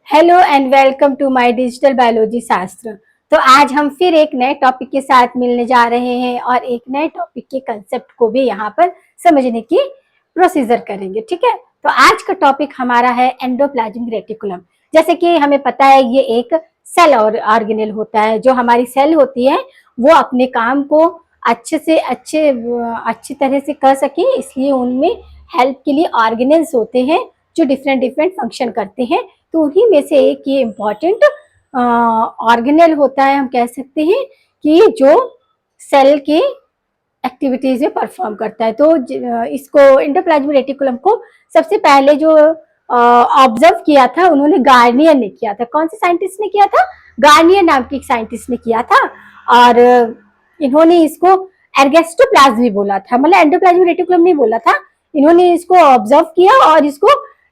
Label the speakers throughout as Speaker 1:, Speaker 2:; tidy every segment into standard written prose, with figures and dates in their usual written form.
Speaker 1: Hello and welcome to my digital biology Shastra. तो आज हम फिर एक नए टॉपिक के साथ मिलने जा रहे हैं और एक नए टॉपिक के कंसेप्ट को भी यहाँ पर समझने की प्रोसीजर करेंगे। ठीक है, तो आज का टॉपिक हमारा है एंडोप्लाज्मिक रेटिकुलम। जैसे कि हमें पता है ये एक सेल ऑर्गेनेल होता है। जो हमारी सेल होती है वो अपने काम को अच्छी तरह से कर सके, इसलिए उनमें हेल्प के लिए ऑर्गेनेल्स होते हैं जो डिफरेंट डिफरेंट फंक्शन करते हैं। तो उन्हीं में से एक ये इम्पॉर्टेंट ऑर्गेनेल होता है। हम कह सकते हैं कि जो सेल की एक्टिविटीज में परफॉर्म करता है। तो इसको एंडोप्लाज्मिक रेटिकुलम को सबसे पहले जो ऑब्जर्व किया था उन्होंने गार्नियर ने किया था। कौन से साइंटिस्ट ने किया था? गार्नियर नाम के एक साइंटिस्ट ने किया था। और इन्होंने इसको एर्गेस्टोप्लाज्म भी बोला था, मतलब एंडोप्लाज्मिक रेटिकुलम नहीं बोला था। इन्होंने इसको ऑब्जर्व किया और इसको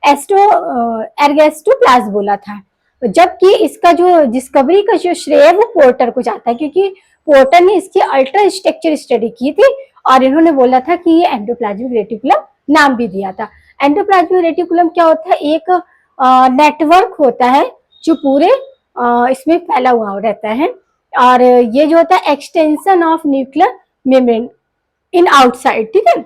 Speaker 1: एर्गेस्टोप्लाज्म बोला था। जबकि इसका जो डिस्कवरी का जो श्रेय है वो पोर्टर को जाता है, क्योंकि पोर्टर ने इसकी अल्ट्रा स्ट्रक्चर स्टडी की थी और इन्होंने बोला था कि ये एंडोप्लाज्मिक रेटिकुलम नाम भी दिया था। एंडोप्लाज्मिक रेटिकुलम क्या होता है? एक नेटवर्क होता है जो पूरे इसमें फैला हुआ रहता है। और ये जो होता है extension of nuclear membrane in outside. ठीक है,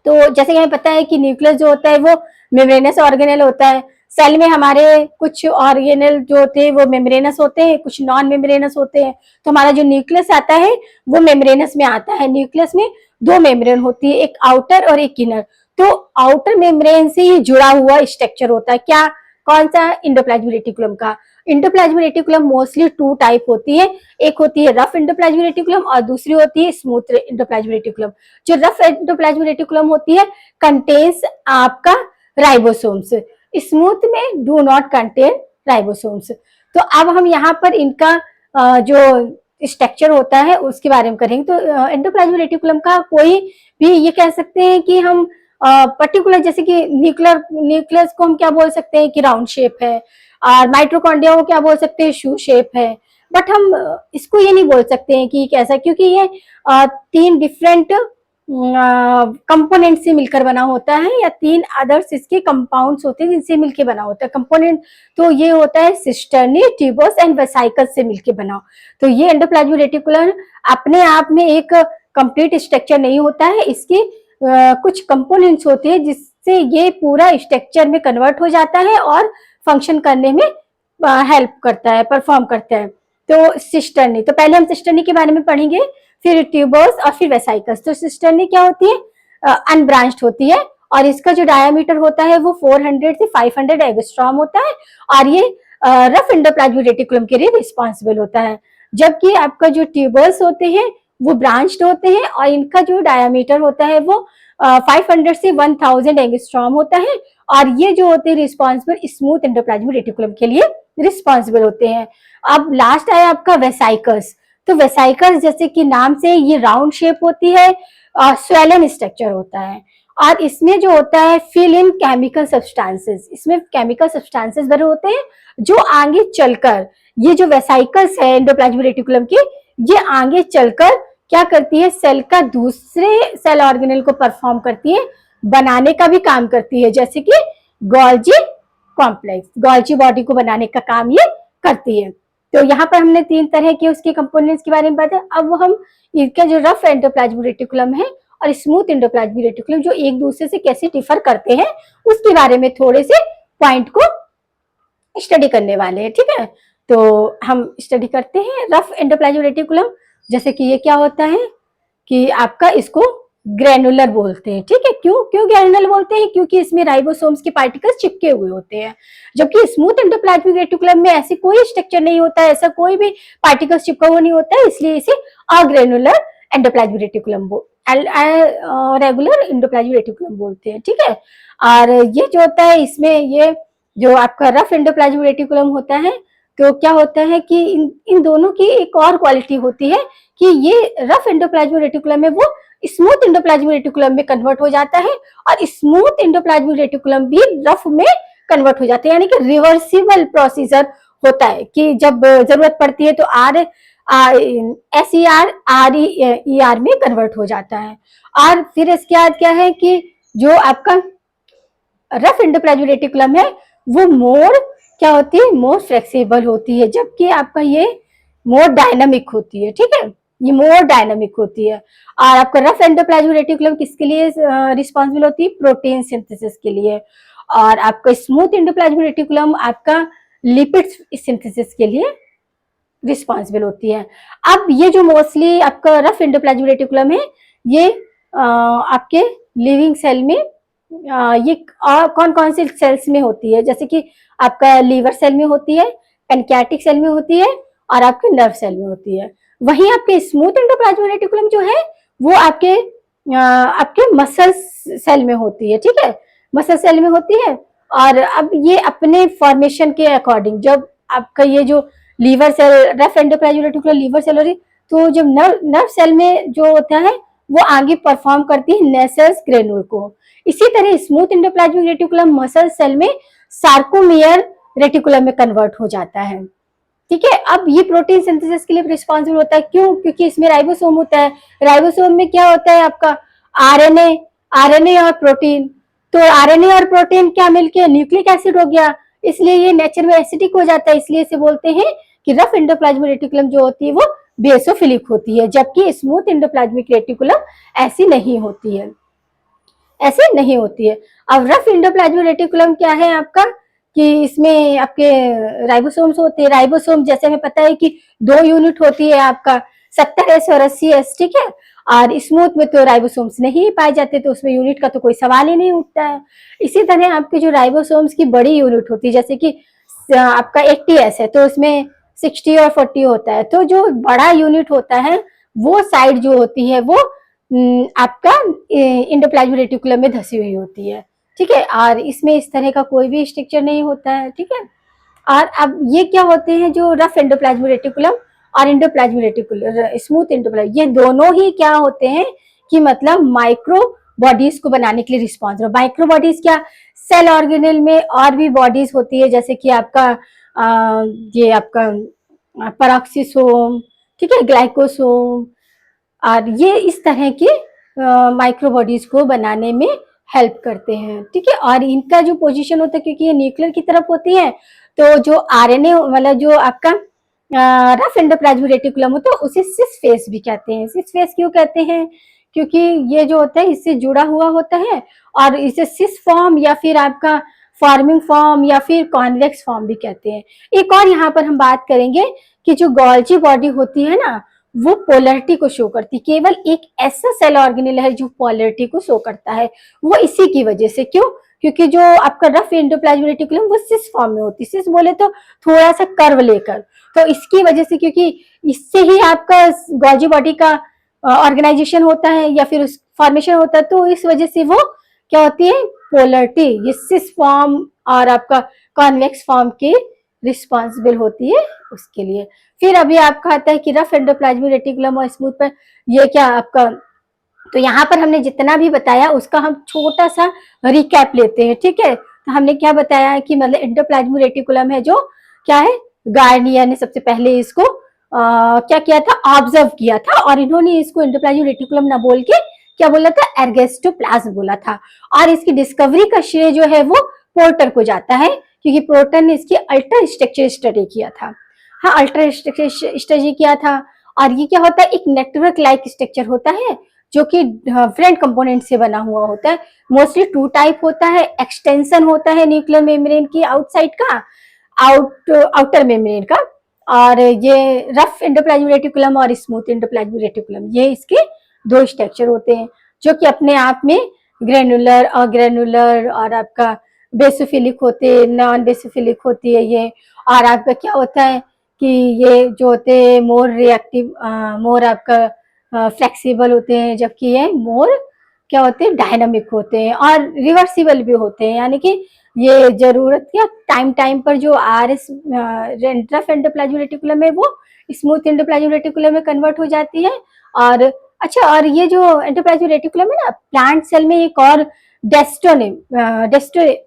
Speaker 1: तो जैसे कि हमें पता है कि न्यूक्लियस जो होता है वो मेम्ब्रेनस ऑर्गेनेल होता है। सेल में हमारे कुछ ऑर्गेनेल जो होते हैं वो मेम्ब्रेनस होते हैं, कुछ नॉन मेम्ब्रेनस होते हैं। तो हमारा जो न्यूक्लियस आता है वो मेम्ब्रेनस में आता है। न्यूक्लियस में दो मेम्ब्रेन होती है, एक आउटर और एक इनर। तो आउटर मेम्ब्रेन से ही जुड़ा हुआ स्ट्रक्चर होता है। क्या? कौन सा? एंडोप्लाज्मिक रेटिकुलम का। Endoplasmic reticulum mostly two type होती है। एक होती है रफ एंडोप्लाज्मिक रेटिकुलम और दूसरी होती है स्मूथ एंडोप्लाज्मिक रेटिकुलम। जो रफ एंडोप्लाज्मिक रेटिकुलम होती है कंटेन्स आपका राइबोसोम्स, स्मूथ में डू नॉट कंटेन राइबोसोम्स। तो अब हम यहाँ पर इनका जो स्ट्रक्चर होता है उसके बारे में करेंगे। तो एंडोप्लाज्मिक रेटिकुलम का कोई भी ये कह सकते हैं कि हम पर्टिकुलर, जैसे कि न्यूक्लियस को हम क्या बोल सकते हैं कि राउंड शेप है, और माइटोकॉन्ड्रिया को क्या बोल सकते हैं? शू शेप है। बट हम इसको ये नहीं बोल सकते हैं कि कैसा, क्योंकि ये तीन डिफरेंट कंपोनेंट से मिलकर बना होता है, या तीन अदर्स इसके कंपाउंड्स होते हैं जिनसे मिलकर बना होता है कंपोनेंट। तो ये होता है सिस्टर्नी, ट्यूबस एंड वेसिकल्स से मिलकर बना। तो ये एंडोप्लाज्मिक रेटिकुलम अपने आप में एक कंप्लीट स्ट्रक्चर नहीं होता है, इसके कुछ कंपोनेंट्स होते हैं जिससे ये पूरा स्ट्रक्चर में कन्वर्ट हो जाता है और फंक्शन करने में हेल्प करता है, परफॉर्म करता है। तो सिस्टर्नी, तो पहले हम सिस्टर्नी के बारे में पढ़ेंगे, फिर ट्यूबर्स और फिर वेसाइकल्स। तो सिस्टर्नी क्या होती है? अनब्रांच्ड होती है और इसका जो डायामीटर होता है वो 400 से 500 एंगस्ट्रॉम होता है और ये रफ एंडोप्लाज्मिक रेटिकुलम के लिए रिस्पॉन्सिबल होता है। जबकि आपका जो ट्यूबर्स होते हैं वो ब्रांच्ड होते हैं और इनका जो डायामीटर होता है वो 500 से 1000 एंगस्ट्रॉम होता है और ये जो होते हैं रिस्पॉन्सिबल स्मूथ एंडोप्लाज्मिक रेटिकुलम के लिए रिस्पॉन्सिबल होते हैं। अब लास्ट आया आपका वेसाइकल्स। तो वेसाइकल्स जैसे कि नाम से ये राउंड शेप होती है और स्वेलन स्ट्रक्चर होता है और इसमें जो होता है फिल इन केमिकल सब्सटेंसेस, इसमें केमिकल सब्सटेंसेस भरे होते हैं जो आगे चलकर ये जो वेसाइकल्स है एंडोप्लाज्मिक रेटिकुलम की, ये आगे चलकर क्या करती है? सेल का दूसरे सेल ऑर्गेनेल को परफॉर्म करती है, बनाने का भी काम करती है। जैसे कि गोल्जी कॉम्प्लेक्स, गोल्जी बॉडी को बनाने का काम ये करती है। तो यहाँ पर हमने तीन तरह के उसके कंपोनेंट्स के बारे में बताया। अब हम इसका जो रफ एंडोप्लाज्मिक रेटिकुलम है और स्मूथ एंडोप्लाज्मिक रेटिकुलम जो एक दूसरे से कैसे डिफर करते हैं उसके बारे में थोड़े से पॉइंट को स्टडी करने वाले हैं। ठीक है, तो हम स्टडी करते हैं रफ एंडोप्लाज्मिक रेटिकुलम। जैसे कि ये क्या होता है कि आपका इसको ग्रेनुलर बोलते हैं। ठीक है, क्यों ग्रेनुलर बोलते हैं? क्योंकि इसमें राइबोसोम्स के पार्टिकल्स चिपके हुए होते हैं। जबकि स्मूथ एंडोप्लाज्मिक रेटिकुलम में ऐसी कोई स्ट्रक्चर नहीं होता है, ऐसा कोई भी पार्टिकल्स चिपका हुआ नहीं होता है, इसलिए इसे agranular endoplasmic reticulum regular endoplasmic reticulum बोलते हैं। ठीक है, और ये जो होता है इसमें ये जो आपका रफ एंडोप्लाज्मिक रेटिकुलम होता है, तो क्या होता है कि इन दोनों की एक और क्वालिटी होती है कि ये रफ एंडोप्लाज्मिक रेटिकुलम है वो स्मूथ एंडोप्लाज्मिक रेटिकुलम में कन्वर्ट हो जाता है और स्मूथ एंडोप्लाज्मिक रेटिकुलम भी रफ में कन्वर्ट हो जाते हैं। यानी कि रिवर्सिबल प्रोसीजर होता है कि जब जरूरत पड़ती है तो SER में कन्वर्ट हो जाता है। और फिर इसके बाद क्या है कि जो आपका रफ एंडोप्लाज्मिक रेटिकुलम है वो मोर क्या होती है, मोर फ्लेक्सिबल होती है, जबकि आपका ये मोर डायनामिक होती है। ठीक है, ये मोर डायनामिक होती है। और आपका रफ एंडोप्लाज्मिक रेटिकुलम किसके लिए रिस्पॉन्सिबल होती है, प्रोटीन सिंथेसिस के लिए। और आपका स्मूथ एंडोप्लाज्मिक रेटिकुलम आपका लिपिड सिंथेसिस के लिए रिस्पॉन्सिबल होती है। अब ये जो मोस्टली आपका रफ एंडोप्लाज्मिक रेटिकुलम है, ये आपके लिविंग सेल में ये कौन कौन से सेल्स में होती है, जैसे कि आपका लीवर सेल में होती है, पैनक्रियाटिक सेल में होती है, और आपके नर्व सेल में होती है। वहीं आपके स्मूथ एंडोप्लाज्मिक रेटिकुलम जो है वो आपके मसल सेल में होती है। ठीक है, मसल सेल में होती है। और अब ये अपने फॉर्मेशन के अकॉर्डिंग, जब आपका ये जो liver cell, rough endoplasmic reticulum liver cell हो रही, तो जब नर्व सेल में जो होता है वो आगे परफॉर्म करती है नेसल्स ग्रेनुल को। इसी तरह smooth endoplasmic reticulum muscle cell में सार्कोमियर रेटिकुलम में कन्वर्ट हो जाता है। ठीक है, अब ये प्रोटीन सिंथेसिस के लिए रिस्पॉन्सिबल होता है। क्यों? क्योंकि इसमें राइबोसोम होता है। राइबोसोम में क्या होता है आपका आरएनए, आरएनए और प्रोटीन। तो आरएनए और प्रोटीन क्या मिलके न्यूक्लिक एसिड हो गया, इसलिए ये नेचर में एसिडिक हो जाता है। इसलिए इसे बोलते हैं कि रफ एंडोप्लाज्मिक रेटिकुलम जो होती है वो बेसोफिलिक होती है, जबकि स्मूथ एंडोप्लाज्मिक रेटिकुलम ऐसी नहीं होती है, ऐसे नहीं होती है। अब रफ एंडोप्लाज्मिक रेटिकुलम क्या है आपका, कि इसमें आपके राइबोसोम्स होते हैं। राइबोसोम जैसे हमें पता है कि 2 यूनिट होती है आपका, 70S और 80S। ठीक है, और स्मूथ में तो राइबोसोम्स नहीं पाए जाते, तो उसमें यूनिट का तो कोई सवाल ही नहीं उठता है। इसी तरह आपके जो राइबोसोम्स की बड़ी यूनिट होती है, जैसे कि आपका 80S है तो उसमें 60 और 40 होता है। तो जो बड़ा यूनिट होता है वो साइड जो होती है वो आपका एंडोप्लाज्मिक रेटिकुलम में धसी हुई होती है। ठीक है, और इसमें इस तरह का कोई भी स्ट्रक्चर नहीं होता है। ठीक है, और अब ये क्या होते हैं, जो रफ एंडोप्लाज्मिक रेटिकुलम और एंडोप्लाज्मिक रेटिकुलम, स्मूथ एंडोप्लाज्मिक, ये दोनों ही क्या होते हैं कि मतलब माइक्रो बॉडीज को बनाने के लिए रिस्पॉन्सिबल। माइक्रो बॉडीज क्या, सेल ऑर्गेनेल में और भी बॉडीज होती है, जैसे कि आपका ये आपका पेरोक्सिसोम, ठीक है, ग्लाइकोसोम, और ये इस तरह की माइक्रो बॉडीज को बनाने में हेल्प करते हैं। ठीक है, और इनका जो पोजीशन होता है, क्योंकि ये न्यूक्लियर की तरफ होती है, तो जो आरएनए मतलब जो आपका रफ एंडोप्लाज्मिक रेटिकुलम होता है उसे सिस फेस भी कहते हैं। सिस फेस क्यों कहते हैं? क्योंकि ये जो होता है इससे जुड़ा हुआ होता है, और इसे सिस फॉर्म या फिर आपका फॉर्मिंग फॉर्म या फिर कॉन्वेक्स फॉर्म भी कहते हैं। एक और यहाँ पर हम बात करेंगे कि जो गोल्जी बॉडी होती है ना, वो पोलरिटी को शो करती है। केवल एक ऐसा सेल ऑर्गेनेल है जो पोलरिटी को शो करता है, वो इसी की वजह से। क्यों? क्योंकि जो आपका रफ एंडोप्लाज्मिक रेटिकुलम वो सिस फॉर्म में होती है। सिस बोले तो थोड़ा सा कर्व लेकर, तो इसकी वजह से, क्योंकि इससे ही आपका गोल्जी बॉडी का ऑर्गेनाइजेशन होता है या फिर उस फॉर्मेशन होता है, तो इस वजह से वो क्या होती है, पोलरिटी, ये सिस फॉर्म और आपका कॉन्वेक्स फॉर्म की रिस्पॉन्सिबल होती है उसके लिए। फिर अभी आपका आता है कि रफ एंडोप्लाज्मिक रेटिकुलम और स्मूथ पर ये क्या आपका, तो यहाँ पर हमने जितना भी बताया उसका हम छोटा सा रिकैप लेते हैं। ठीक है, तो हमने क्या बताया है कि मतलब एंडोप्लाज्मिक रेटिकुलम है जो क्या है, गार्नियर ने सबसे पहले इसको क्या किया था, ऑब्जर्व किया था, और इन्होंने इसको एंडोप्लाज्मिक रेटिकुलम ना बोल के क्या बोला था, एर्गेस्टोप्लाज्म बोला था। और इसकी डिस्कवरी का श्रेय जो है वो पोर्टर को जाता है, क्योंकि पोर्टर ने इसकी अल्ट्रा स्ट्रक्चर स्टडी किया था। हाँ, अल्ट्रा स्ट्रक्चर स्टडी किया था। और ये क्या होता है, एक नेटवर्क लाइक स्ट्रक्चर होता है जो कि डिफरेंट कंपोनेंट से बना हुआ होता है। मोस्टली 2 टाइप होता है, एक्सटेंशन होता है न्यूक्लियर मेम्ब्रेन की आउटसाइड का, आउटर मेम्ब्रेन का, और ये रफ एंडोप्लाज्मिक रेटिकुलम और स्मूथ एंडोप्लाज्मिक रेटिकुलम, ये इसके 2 स्ट्रक्चर होते हैं जो कि अपने आप में ग्रेनुलर और ग्रेनुलर और आपका बेसोफिलिक होते हैं, नॉन बेसोफिलिक होती है ये। और आपका क्या होता है कि ये जो होते हैं मोर रिएक्टिव, मोर आपका फ्लेक्सिबल होते हैं, जबकि ये मोर क्या होते हैं, डायनामिक होते हैं और रिवर्सिबल भी होते हैं। यानी कि ये जरूरत या टाइम पर जो आरएस रफ एंडोप्लाज्मिक रेटिकुलम है वो स्मूथ एंडोप्लाज्मिक रेटिकुलम में कन्वर्ट हो जाती है। और अच्छा, और ये जो एंडोप्लाज्मिक रेटिकुलम है ना, प्लांट सेल में एक और डेस्टोन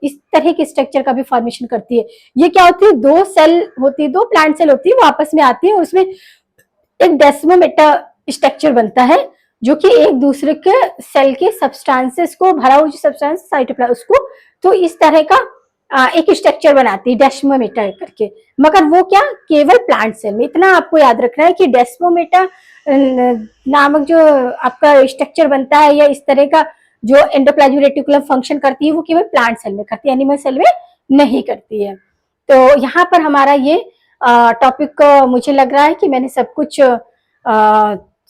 Speaker 1: इस तरह के स्ट्रक्चर का भी फॉर्मेशन करती है। ये क्या होती है, 2 सेल होती है, 2 प्लांट सेल होती है, वो आपस में आती है, उसमें एक डेस्मोमेटा स्ट्रक्चर बनता है जो कि एक दूसरे के सेल के सब्सटेंसेस को भरा हुआ, जो सब्सटेंस साइटोप्लाज्म उसको, तो इस तरह का एक स्ट्रक्चर बनाती है डेस्मोमेटा करके, मगर वो क्या केवल प्लांट सेल में। इतना आपको याद रखना है कि डेस्मोमेटा नामक जो आपका स्ट्रक्चर बनता है या इस तरह का जो एंडोप्लाज्मिक रेटिकुलम फंक्शन करती है वो केवल प्लांट सेल में करती है, एनिमल सेल में नहीं करती है। तो यहाँ पर हमारा ये टॉपिक मुझे लग रहा है कि मैंने सब कुछ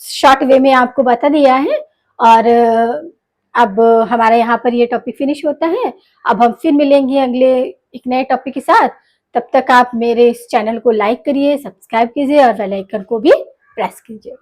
Speaker 1: शॉर्ट वे में आपको बता दिया है। और अब हमारा यहाँ पर ये टॉपिक फिनिश होता है। अब हम फिर मिलेंगे अगले एक नए टॉपिक के साथ। तब तक आप मेरे इस चैनल को लाइक करिए, सब्सक्राइब कीजिए और बेल आइकन को भी प्रेस कीजिए।